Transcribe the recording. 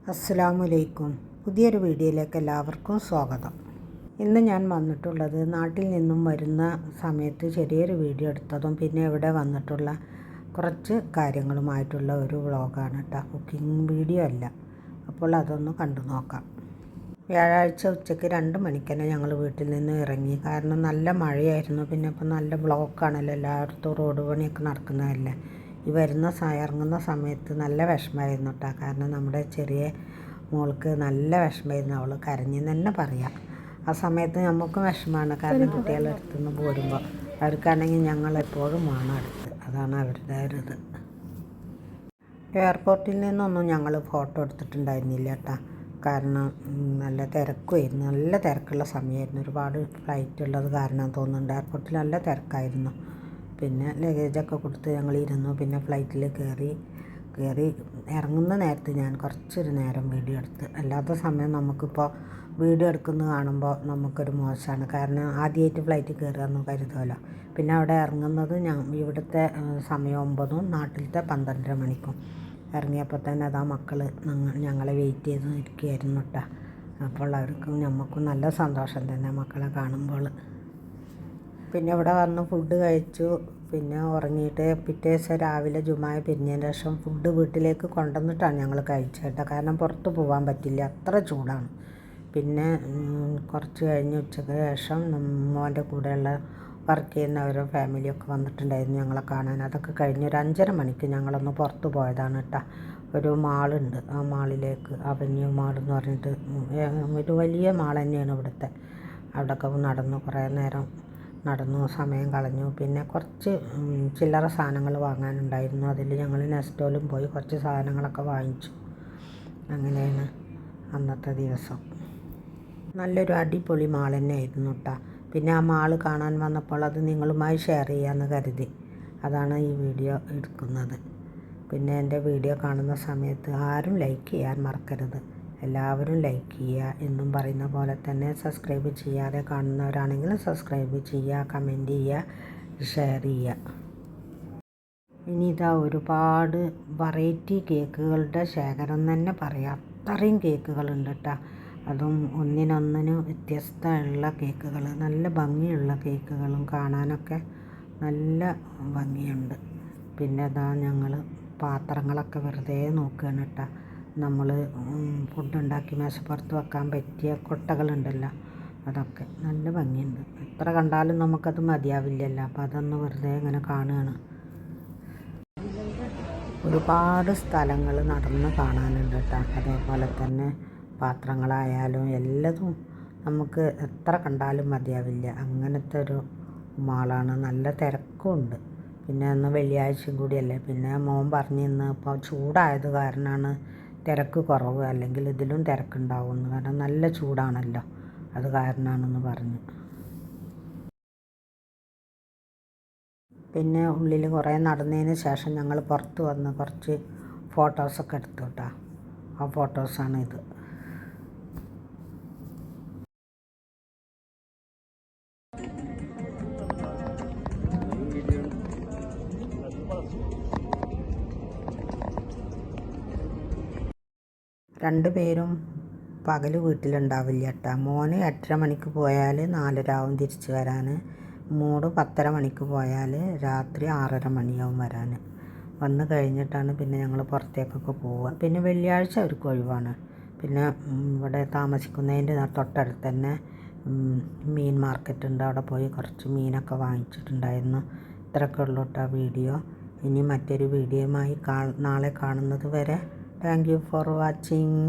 അസ്സലാമലൈക്കും. പുതിയൊരു വീഡിയോയിലേക്ക് എല്ലാവർക്കും സ്വാഗതം. ഇന്ന് ഞാൻ വന്നിട്ടുള്ളത് നാട്ടിൽ നിന്നും വരുന്ന സമയത്ത് ചെറിയൊരു വീഡിയോ എടുത്തതും പിന്നെ ഇവിടെ വന്നിട്ടുള്ള കുറച്ച് കാര്യങ്ങളുമായിട്ടുള്ള ഒരു വ്ളോഗാണ് കേട്ടോ. കുക്കിംഗ് വീഡിയോ അല്ല. അപ്പോൾ അതൊന്ന് കണ്ടു നോക്കാം. വ്യാഴാഴ്ച ഉച്ചയ്ക്ക് 2 മണിക്ക് തന്നെ ഞങ്ങൾ വീട്ടിൽ നിന്ന് ഇറങ്ങി. കാരണം നല്ല മഴയായിരുന്നു. പിന്നെ ഇപ്പം നല്ല ബ്ലോക്കാണല്ലോ, എല്ലായിടത്തും റോഡ് പണിയൊക്കെ നടക്കുന്നതല്ലേ. ഈ ഇറങ്ങുന്ന സമയത്ത് നല്ല വിഷമമായിരുന്നു കേട്ടോ. കാരണം നമ്മുടെ ചെറിയ മോൾക്ക് നല്ല വിഷമമായിരുന്നു. അവൾ കരഞ്ഞെന്ന് തന്നെ പറയാം. ആ സമയത്ത് നമുക്കും വിഷമമാണ്. കാരണം കുട്ടികളുടെ അടുത്ത് നിന്ന് പോരുമ്പോൾ അവർക്കാണെങ്കിൽ ഞങ്ങളെപ്പോഴും വേണം അടുത്ത്. അതാണ് അവരുടെ ഒരു ഇത്. എയർപോർട്ടിൽ നിന്നൊന്നും ഞങ്ങൾ ഫോട്ടോ എടുത്തിട്ടുണ്ടായിരുന്നില്ല കേട്ടോ. കാരണം നല്ല തിരക്കുമായിരുന്നു. നല്ല തിരക്കുള്ള സമയമായിരുന്നു. ഒരുപാട് ഫ്ലൈറ്റ് ഉള്ളത് കാരണം തോന്നുന്നുണ്ട് എയർപോർട്ടിൽ നല്ല തിരക്കായിരുന്നു. പിന്നെ ലഗേജൊക്കെ കൊടുത്ത് ഞങ്ങൾ ഇരുന്നു. പിന്നെ ഫ്ലൈറ്റിൽ കയറി ഇറങ്ങുന്ന നേരത്ത് ഞാൻ കുറച്ചൊരു നേരം വീഡിയോ എടുത്ത്. അല്ലാത്ത സമയം നമുക്കിപ്പോൾ വീഡിയോ എടുക്കുന്നത് കാണുമ്പോൾ നമുക്കൊരു മോശമാണ്. കാരണം ആദ്യമായിട്ട് ഫ്ലൈറ്റിൽ കയറുകയെന്ന് കരുതുമല്ലോ. പിന്നെ അവിടെ ഇറങ്ങുന്നത് ഇവിടുത്തെ സമയം 9-ഉം നാട്ടിലത്തെ 12:30 മണിക്കും. ഇറങ്ങിയപ്പോൾ തന്നെ അതാ മക്കൾ ഞങ്ങളെ വെയിറ്റ് ചെയ്ത് ഇരിക്കുകയായിരുന്നു കേട്ടോ. അപ്പോൾ അവർക്കും നമുക്കും നല്ല സന്തോഷം തന്നെ മക്കളെ കാണുമ്പോൾ. പിന്നെ ഇവിടെ വന്ന് ഫുഡ് കഴിച്ചു. പിന്നെ ഉറങ്ങിയിട്ട് പിറ്റേ ദിവസം രാവിലെ ജുമാ പിരിഞ്ഞതിന് ശേഷം ഫുഡ് വീട്ടിലേക്ക് കൊണ്ടുവന്നിട്ടാണ് ഞങ്ങൾ കഴിച്ചത്. കാരണം പുറത്ത് പോകാൻ പറ്റില്ല, അത്ര ചൂടാണ്. പിന്നെ കുറച്ച് കഴിഞ്ഞ് ഉച്ചയ്ക്ക് ശേഷം മോൻ്റെ കൂടെയുള്ള വർക്ക് ചെയ്യുന്നവരും ഫാമിലിയൊക്കെ വന്നിട്ടുണ്ടായിരുന്നു ഞങ്ങളെ കാണാൻ. അതൊക്കെ കഴിഞ്ഞ് ഒരു 5:30 മണിക്ക് ഞങ്ങളൊന്ന് പുറത്ത് പോയതാണ് കേട്ടോ. ഒരു മാളുണ്ട്, ആ മാളിലേക്ക്, അവന്യൂ മാൾ എന്ന് പറഞ്ഞിട്ട് ഒരു വലിയ മാൾ തന്നെയാണ് ഇവിടുത്തെ. അവിടെയൊക്കെ നടന്നു, കുറേ നേരം നടന്നു, സമയം കളഞ്ഞു. പിന്നെ കുറച്ച് ചില്ലറ സാധനങ്ങൾ വാങ്ങാനുണ്ടായിരുന്നു. അതിൽ ഞങ്ങൾ നെസ്റ്റോലും പോയി കുറച്ച് സാധനങ്ങളൊക്കെ വാങ്ങിച്ചു. അങ്ങനെയാണ് അന്നത്തെ ദിവസം. നല്ലൊരു അടിപൊളി മാൾ തന്നെ ആയിരുന്നു കേട്ടോ. പിന്നെ ആ മാൾ കാണാൻ വന്നപ്പോൾ അത് നിങ്ങളുമായി ഷെയർ ചെയ്യാമെന്ന് കരുതി അതാണ് ഈ വീഡിയോ എടുക്കുന്നത്. പിന്നെ എൻ്റെ വീഡിയോ കാണുന്ന സമയത്ത് ആരും ലൈക്ക് ചെയ്യാൻ മറക്കരുത്. എല്ലാവരും ലൈക്ക് ചെയ്യുക. എന്നും പറയുന്ന പോലെ തന്നെ സബ്സ്ക്രൈബ് ചെയ്യാതെ കാണുന്നവരാണെങ്കിൽ സബ്സ്ക്രൈബ് ചെയ്യുക, കമൻറ്റ് ചെയ്യുക, ഷെയർ ചെയ്യുക. ഇനി ഇതാ ഒരുപാട് വെറൈറ്റി കേക്കുകളുടെ ശേഖരം തന്നെ പറയാം. അത്രയും കേക്കുകളുണ്ട് കേട്ടോ. അതും ഒന്നിനൊന്നിന് വ്യത്യസ്തമുള്ള കേക്കുകൾ, നല്ല ഭംഗിയുള്ള കേക്കുകളും കാണാനൊക്കെ നല്ല ഭംഗിയുണ്ട്. പിന്നെ അതാ ഞങ്ങൾ പാത്രങ്ങളൊക്കെ വെറുതെ നോക്കുകയാണ് കേട്ടോ. നമ്മൾ ഫുഡ് ഉണ്ടാക്കി മേശപ്പുറത്ത് വെക്കാൻ പറ്റിയ കൊട്ടകളുണ്ടല്ലോ, അതൊക്കെ നല്ല ഭംഗിയുണ്ട്. എത്ര കണ്ടാലും നമുക്കത് മതിയാവില്ലല്ലോ. അപ്പോൾ അതൊന്ന് വെറുതെ ഇങ്ങനെ കാണുകയാണ്. ഒരുപാട് സ്ഥലങ്ങൾ നടന്ന് കാണാനുണ്ട് കേട്ടോ. അതേപോലെ തന്നെ പാത്രങ്ങളായാലും എല്ലാതും നമുക്ക് എത്ര കണ്ടാലും മതിയാവില്ല. അങ്ങനത്തെ ഒരു മാളാണ്. നല്ല തിരക്കുമുണ്ട്. പിന്നെ അന്ന് വെള്ളിയാഴ്ചയും കൂടിയല്ലേ. പിന്നെ മോൻ പറഞ്ഞിരുന്നു ഇപ്പോൾ ചൂടായത് കാരണമാണ് തിരക്ക് കുറവ്, അല്ലെങ്കിൽ ഇതിലും തിരക്കുണ്ടാവുമെന്ന്. കാരണം നല്ല ചൂടാണല്ലോ, അത് കാരണമാണെന്ന് പറഞ്ഞു. പിന്നെ ഉള്ളിൽ കുറേ നടന്നതിന് ശേഷം ഞങ്ങൾ പുറത്ത് വന്ന് കുറച്ച് ഫോട്ടോസൊക്കെ എടുത്തു കേട്ടോ. ആ ഫോട്ടോസാണ് ഇത്. രണ്ടുപേരും പകൽ വീട്ടിലുണ്ടാവില്ല കേട്ടോ. മോന് 8:30 മണിക്ക് പോയാൽ 4:30 ആവും തിരിച്ച് വരാൻ. മോള് 10:30 മണിക്ക് പോയാൽ രാത്രി 6:30 മണിയാവും വരാൻ. വന്ന് കഴിഞ്ഞിട്ടാണ് പിന്നെ ഞങ്ങൾ പുറത്തേക്കൊക്കെ പോവുക. പിന്നെ വെള്ളിയാഴ്ച അവർക്ക് ഒഴിവാണ്. പിന്നെ ഇവിടെ താമസിക്കുന്നതിൻ്റെ തൊട്ടടുത്ത് തന്നെ മീൻ മാർക്കറ്റുണ്ട്. അവിടെ പോയി കുറച്ച് മീനൊക്കെ വാങ്ങിച്ചിട്ടുണ്ടായിരുന്നു. ഇത്രയൊക്കെ ഉള്ളൂ കേട്ടോ വീഡിയോ. ഇനി മറ്റൊരു വീഡിയോയുമായി നാളെ കാണുന്നത് വരെ താങ്ക് യു ഫോർ വാച്ചിങ്.